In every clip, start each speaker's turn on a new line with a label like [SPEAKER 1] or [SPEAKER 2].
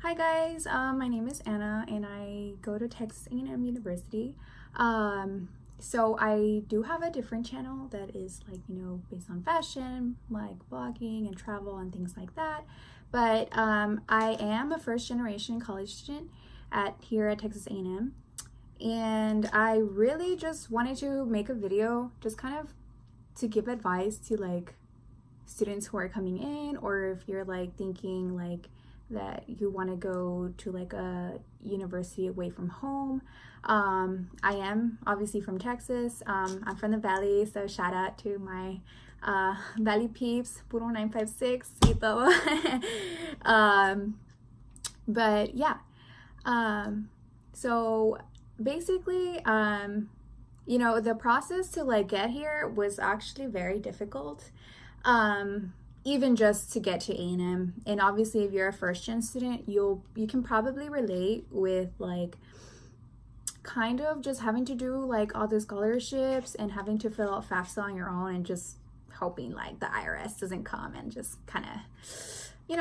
[SPEAKER 1] Hi guys, my name is Anna and I go to Texas A&M University. So I do have a different channel that is based on fashion, like blogging and travel and things like that. But I am a first generation college student here at Texas A&M, and I really just wanted to make a video just kind of to give advice to students who are coming in, or if you're thinking that you want to go to a university away from home. I am obviously from Texas. I'm from the Valley, so shout out to my Valley peeps, Puro 956, Ito. But yeah, so basically, the process to get here was actually very difficult. Even just to get to A&M. And obviously if you're a first gen student, you can probably relate with kind of just having to do all the scholarships and having to fill out FAFSA on your own and just hoping the IRS doesn't come and just kind of you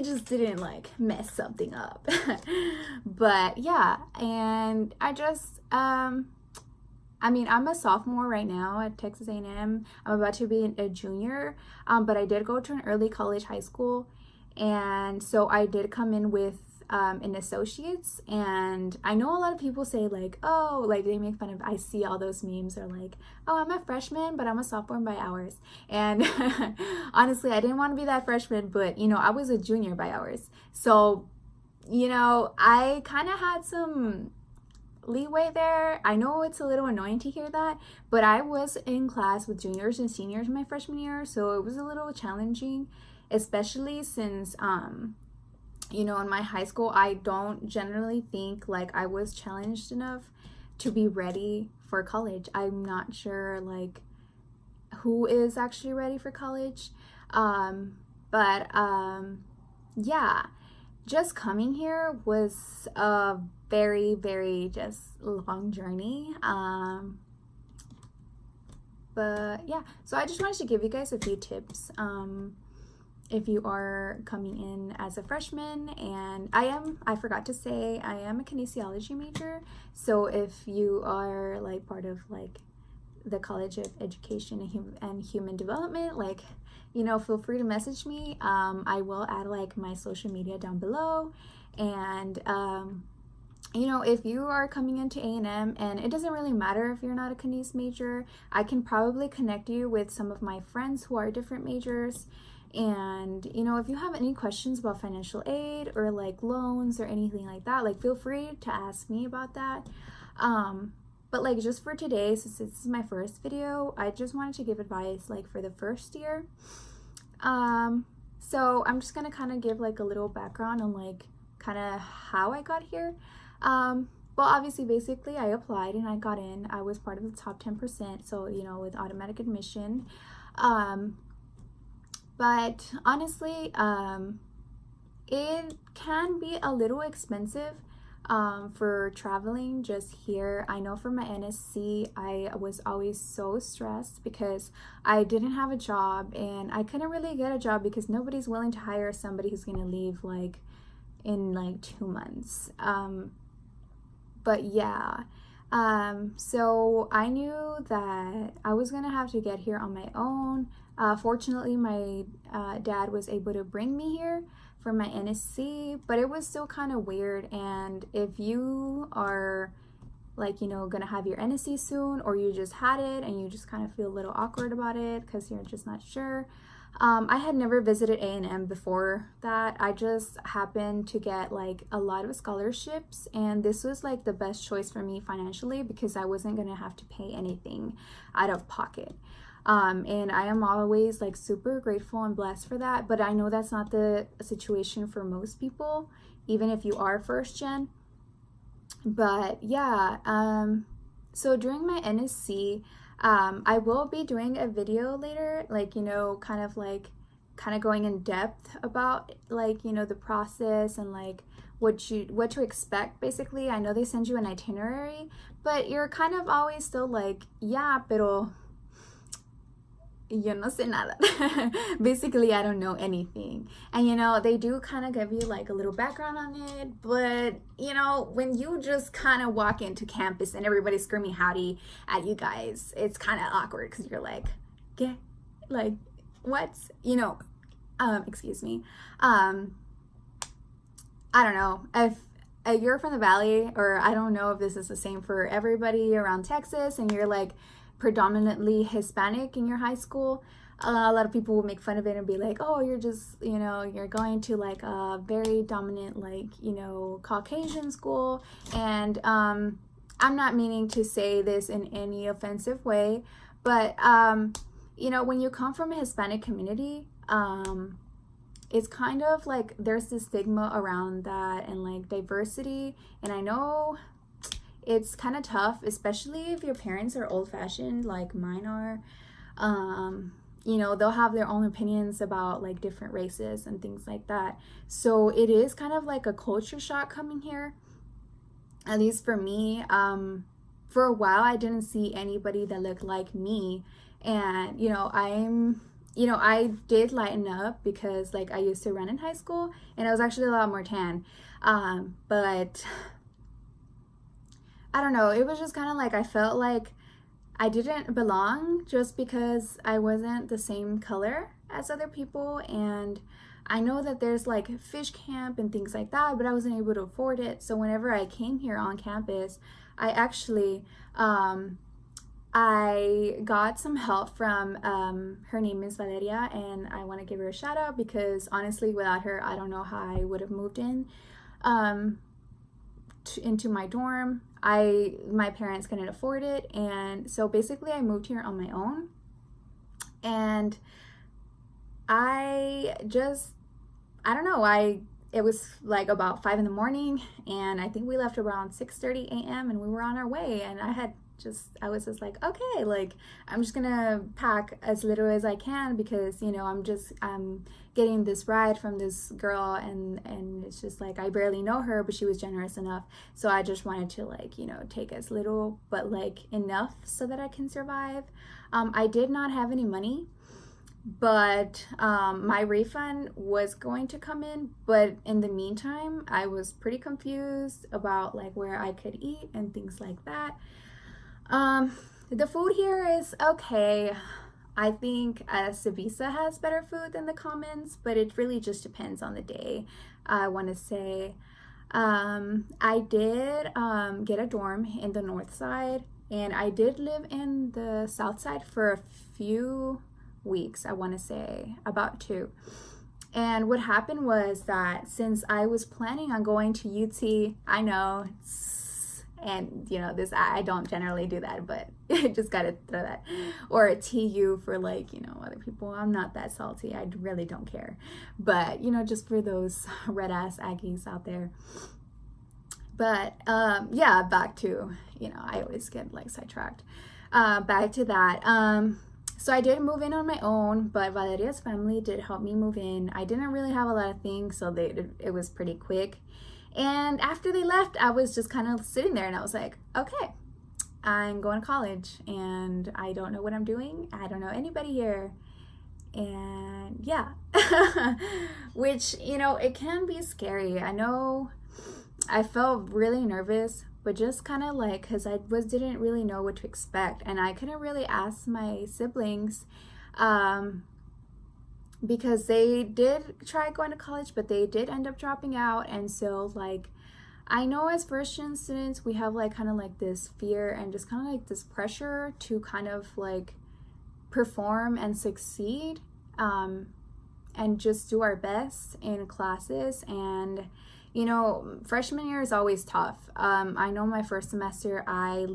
[SPEAKER 1] just didn't mess something up. But yeah, and I'm a sophomore right now at Texas A&M. I'm about to be a junior, but I did go to an early college high school, and so I did come in with an associate's. And I know a lot of people say they make fun of, I see all those memes, they're oh, I'm a freshman but I'm a sophomore by hours. And honestly, I didn't want to be that freshman, but I was a junior by hours, so I kind of had some leeway there. I know it's a little annoying to hear that, but I was in class with juniors and seniors my freshman year, so it was a little challenging, especially since in my high school I don't generally think I was challenged enough to be ready for college. I'm not sure who is actually ready for college, but yeah, just coming here was a very, very just long journey. But yeah, so I just wanted to give you guys a few tips if you are coming in as a freshman. And I forgot to say, I am a kinesiology major, so if you are part of the College of Education and Human Development, feel free to message me. I will add my social media down below. And if you are coming into A&M, and it doesn't really matter if you're not a kines major, I can probably connect you with some of my friends who are different majors. And if you have any questions about financial aid or loans or anything like that, feel free to ask me about that. But just for today, since this is my first video, I just wanted to give advice for the first year. So I'm just gonna kind of give a little background on kind of how I got here. Well, obviously, basically, I applied and I got in. I was part of the top 10%, so with automatic admission. But honestly, it can be a little expensive for traveling just here. I know for my NSC, I was always so stressed because I didn't have a job, and I couldn't really get a job because nobody's willing to hire somebody who's gonna leave in 2 months. But yeah, so I knew that I was gonna have to get here on my own. Fortunately, my dad was able to bring me here for my NSC, but it was still kind of weird. And if you are gonna have your NSC soon, or you just had it and you just kind of feel a little awkward about it because you're just not sure, I had never visited A&M before that. I just happened to get a lot of scholarships, and this was the best choice for me financially because I wasn't gonna have to pay anything out of pocket. And I am always super grateful and blessed for that, but I know that's not the situation for most people, even if you are first gen. But yeah, so during my NSC, I will be doing a video later, kind of going in depth about the process and what to expect. Basically, I know they send you an itinerary, but you're kind of always still yeah, pero yo no sé nada. Basically, I don't know anything. And you know, they do kind of give you like a little background on it, but you know, when you just kind of walk into campus and everybody's screaming howdy at you guys, it's kind of awkward because you're like, get, like, what? You know, excuse me. I don't know if you're from the Valley, or I don't know if this is the same for everybody around Texas, and you're like predominantly Hispanic in your high school. A lot of people will make fun of it and be like, oh, you're just, you know, you're going to like a very dominant, like, you know, Caucasian school. And I'm not meaning to say this in any offensive way, but, you know, when you come from a Hispanic community, it's kind of like there's this stigma around that and like diversity. And I know it's kind of tough, especially if your parents are old-fashioned like mine are. You know, they'll have their own opinions about like different races and things like that. So it is kind of like a culture shock coming here, at least for me. For a while, I didn't see anybody that looked like me. And, you know, I did lighten up because like I used to run in high school and I was actually a lot more tan. But I don't know, it was just kind of like I felt like I didn't belong just because I wasn't the same color as other people. And I know that there's like fish camp and things like that, but I wasn't able to afford it. So whenever I came here on campus, I actually I got some help from her name is Valeria, and I want to give her a shout out because honestly, without her, I don't know how I would have moved in into my dorm. My parents couldn't afford it, and so basically I moved here on my own. And I don't know, it was like about 5 in the morning, and I think we left around 6:30 a.m. and we were on our way. And I was just like, okay, like I'm just gonna pack as little as I can because, you know, I'm getting this ride from this girl, and it's just like I barely know her, but she was generous enough. So I just wanted to, like, you know, take as little but like enough so that I can survive. I did not have any money, but my refund was going to come in. But in the meantime, I was pretty confused about like where I could eat and things like that. The food here is okay. I think Savisa has better food than the Commons, but it really just depends on the day, I want to say. I did get a dorm in the north side, and I did live in the south side for a few weeks, I want to say about 2. And what happened was that since I was planning on going to UT, I know, and you know, this, I don't generally do that, but I just gotta throw that, or a TU for like, you know, other people. I'm not that salty, I really don't care, but you know, just for those red ass Aggies out there. But yeah, back to, you know, I always get like sidetracked. Back to that. So I did move in on my own, but Valeria's family did help me move in. I didn't really have a lot of things, so it was pretty quick. And after they left, I was just kind of sitting there and I was like, okay, I'm going to college and I don't know what I'm doing. I don't know anybody here. And yeah, which, you know, it can be scary. I know I felt really nervous, but just kind of like, because I didn't really know what to expect, and I couldn't really ask my siblings because they did try going to college, but they did end up dropping out. And so like, I know as first-gen students, we have like kind of like this fear and just kind of like this pressure to kind of like perform and succeed, and just do our best in classes. And you know, freshman year is always tough. I know my first semester, I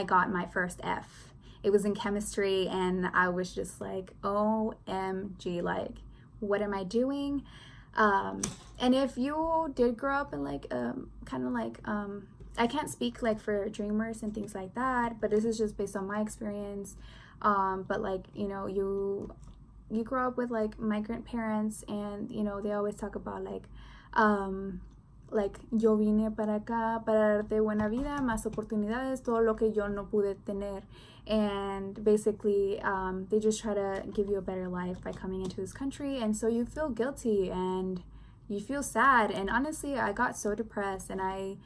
[SPEAKER 1] got my first F. It was in chemistry, and I was just like, OMG, like, what am I doing? And if you did grow up in like, kind of like, I can't speak like for dreamers and things like that, but this is just based on my experience. But like, you know, you grow up with like migrant parents, and you know, they always talk about like like, yo vine para acá para darte buena vida, más oportunidades, todo lo que yo no pude tener. And basically, they just try to give you a better life by coming into this country. And so you feel guilty and you feel sad. And honestly, I got so depressed, and I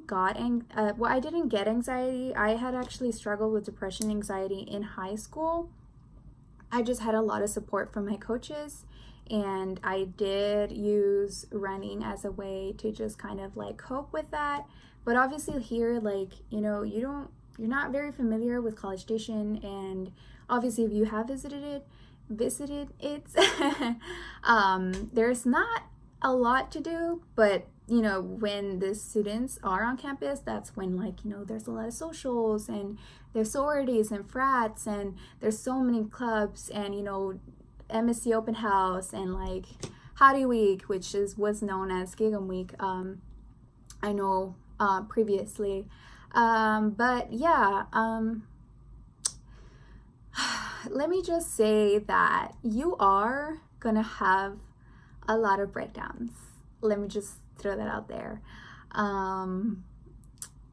[SPEAKER 1] well, I didn't get anxiety. I had actually struggled with depression, anxiety in high school. I just had a lot of support from my coaches, and I did use running as a way to just kind of like cope with that. But obviously here, like, you know, you're not very familiar with College Station, and obviously if you have visited it, there's not a lot to do, but you know, when the students are on campus, that's when, like, you know, there's a lot of socials, and there's sororities and frats, and there's so many clubs, and, you know, MSC Open House, and like Howdy Week, which was known as Gig'em Week, I know previously. But yeah, let me just say that you are gonna have a lot of breakdowns. Let me just throw that out there.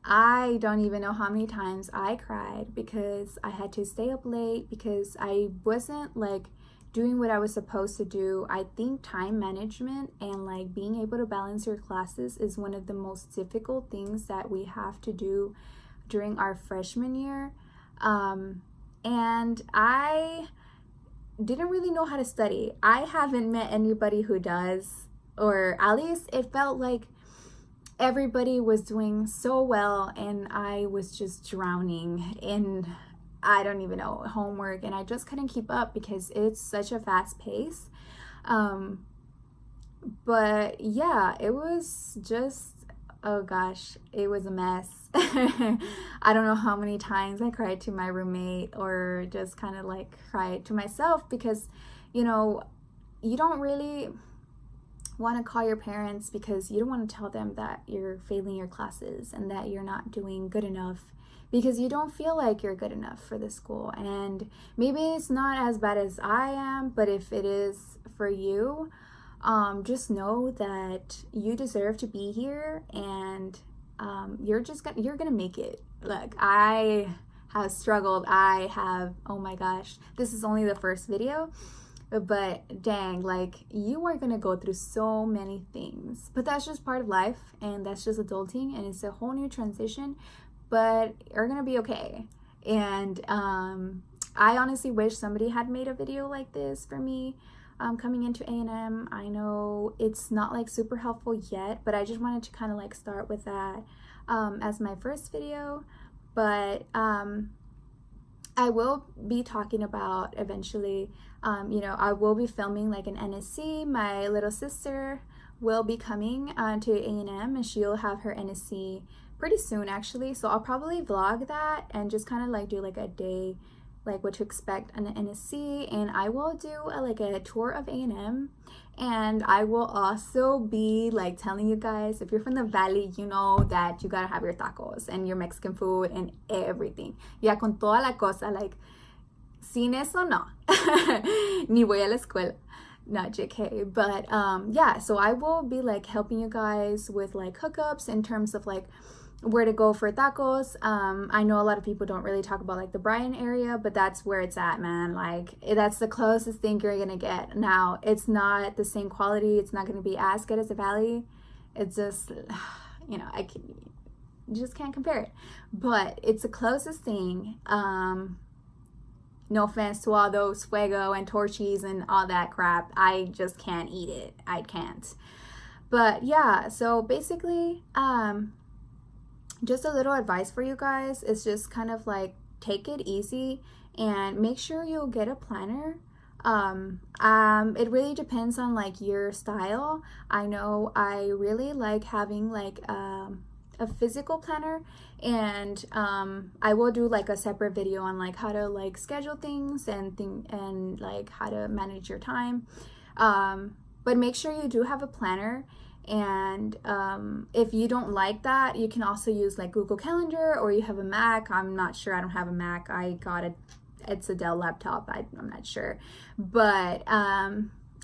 [SPEAKER 1] I don't even know how many times I cried because I had to stay up late because I wasn't like doing what I was supposed to do. I think time management and like being able to balance your classes is one of the most difficult things that we have to do during our freshman year. And I didn't really know how to study. I haven't met anybody who does, or at least it felt like everybody was doing so well and I was just drowning in, I don't even know, homework, and I just couldn't keep up because it's such a fast pace. But yeah, it was just, oh gosh, it was a mess. I don't know how many times I cried to my roommate or just kind of like cried to myself because, you know, you don't really want to call your parents because you don't want to tell them that you're failing your classes and that you're not doing good enough because you don't feel like you're good enough for the school. And maybe it's not as bad as I am, but if it is for you, just know that you deserve to be here, and you're gonna make it. Look, I have struggled. Oh my gosh, this is only the first video, but dang, like, you are gonna go through so many things, but that's just part of life, and that's just adulting, and it's a whole new transition, but you're gonna be okay. And I honestly wish somebody had made a video like this for me coming into A&M. I know it's not like super helpful yet, but I just wanted to kind of like start with that as my first video. But I will be talking about eventually, you know, I will be filming like an NSC. My little sister will be coming to A&M, and she'll have her NSC pretty soon actually. So I'll probably vlog that and just kind of like do like a day, like what to expect on the NSC, and I will do like a tour of A&M, and I will also be like telling you guys, if you're from the Valley, you know that you gotta have your tacos and your Mexican food and everything. Ya con toda la cosa, like, sin eso no, ni voy a la escuela. Not JK, but yeah, so I will be like helping you guys with like hookups in terms of like where to go for tacos. I know a lot of people don't really talk about like the Bryan area, but that's where it's at, man. Like, that's the closest thing you're gonna get. Now, it's not the same quality, it's not gonna be as good as the Valley. It's just, you know, you just can't compare it, but it's the closest thing. No offense to all those fuego and torchies and all that crap, I just can't eat it. I can't. But yeah, so basically just a little advice for you guys is just kind of like take it easy and make sure you'll get a planner. It really depends on like your style. I know I really like having like a physical planner, and I will do like a separate video on like how to like schedule things and like how to manage your time. But make sure you do have a planner. And if you don't like that, you can also use like Google Calendar, or you have a Mac. I'm not sure, I don't have a Mac. I got it's a Dell laptop. I'm not sure, but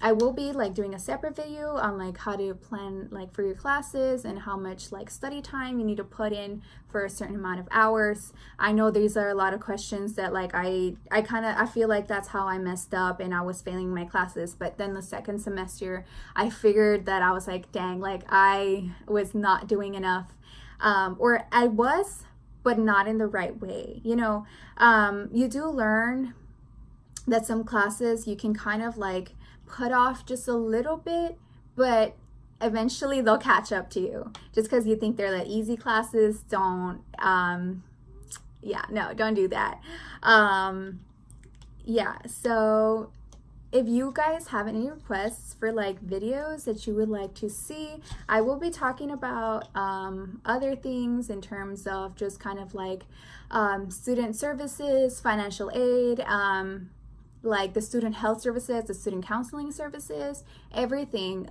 [SPEAKER 1] I will be like doing a separate video on like how to plan like for your classes and how much like study time you need to put in for a certain amount of hours. I know these are a lot of questions that like I feel like that's how I messed up and I was failing my classes. But then the second semester I figured that I was like, dang, like I was not doing enough, or I was, but not in the right way. You know, you do learn that some classes you can kind of like put off just a little bit, but eventually they'll catch up to you. Just because you think they're like easy classes, don't yeah, no, don't do that. Yeah, so if you guys have any requests for like videos that you would like to see, I will be talking about other things in terms of just kind of like student services, financial aid, like the student health services, the student counseling services, everything.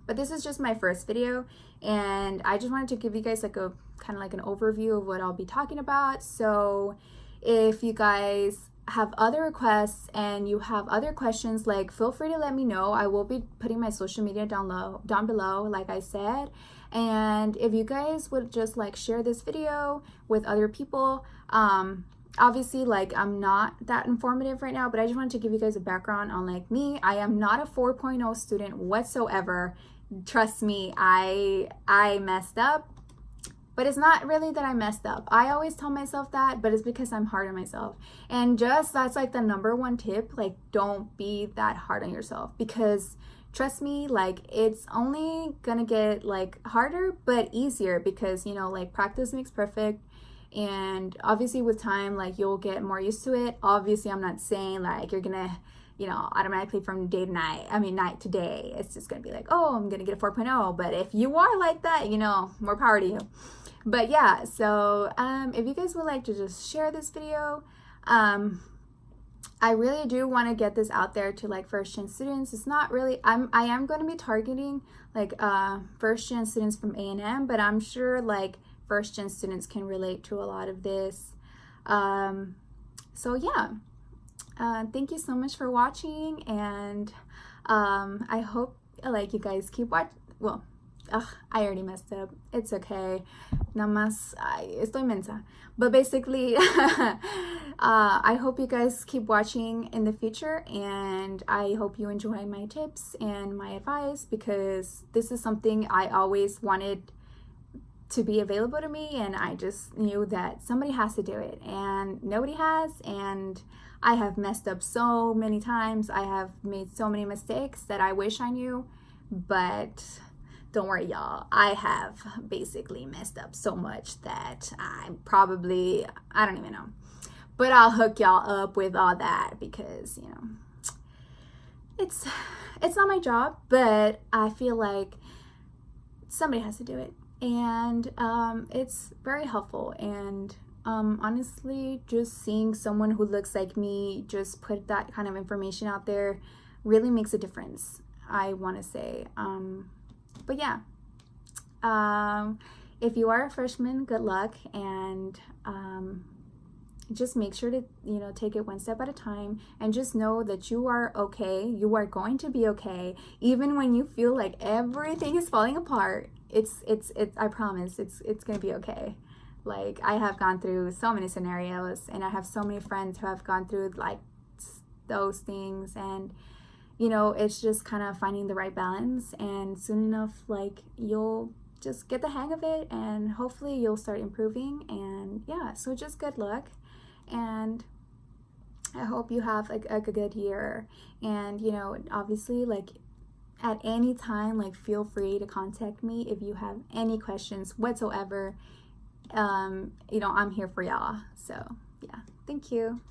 [SPEAKER 1] But this is just my first video, and I just wanted to give you guys like a kind of like an overview of what I'll be talking about. So if you guys have other requests and you have other questions, like feel free to let me know. I will be putting my social media down below, like I said. And if you guys would just like share this video with other people, obviously like I'm not that informative right now, but I just wanted to give you guys a background on like me. I am not a 4.0 student whatsoever. Trust me, I messed up, but it's not really that I messed up. I always tell myself that, but it's because I'm hard on myself. And just that's like the #1 tip, like don't be that hard on yourself, because trust me, like it's only gonna get like harder but easier, because you know, like practice makes perfect. And obviously with time, like you'll get more used to it. Obviously I'm not saying like you're gonna, you know, automatically from day to night, night to day, it's just gonna be like, oh, I'm gonna get a 4.0. But if you are like that, you know, more power to you. But yeah, so if you guys would like to just share this video, I really do want to get this out there to like first-gen students. It's not really, I am going to be targeting like first-gen students from A&M, but I'm sure like first-gen students can relate to a lot of this. So yeah, thank you so much for watching, and I hope like you guys keep watching. Well, I already messed up. It's okay. Nada más, estoy mensa. But basically, I hope you guys keep watching in the future, and I hope you enjoy my tips and my advice, because this is something I always wanted to be available to me, and I just knew that somebody has to do it, and nobody has. And I have messed up so many times. I have made so many mistakes that I wish I knew, but don't worry, y'all. I have basically messed up so much that I don't even know. But I'll hook y'all up with all that, because, you know, it's not my job, but I feel like somebody has to do it. And it's very helpful. And honestly, just seeing someone who looks like me just put that kind of information out there really makes a difference, I want to say. But yeah, if you are a freshman, good luck, and just make sure to, you know, take it one step at a time, and just know that you are okay. You are going to be okay, even when you feel like everything is falling apart. I promise, it's gonna be okay. Like, I have gone through so many scenarios, and I have so many friends who have gone through like those things, and you know, it's just kind of finding the right balance, and soon enough, like, you'll just get the hang of it, and hopefully you'll start improving. And yeah, so just good luck, and I hope you have a good year. And you know, obviously, like at any time, like feel free to contact me if you have any questions whatsoever. You know, I'm here for y'all. So yeah, thank you.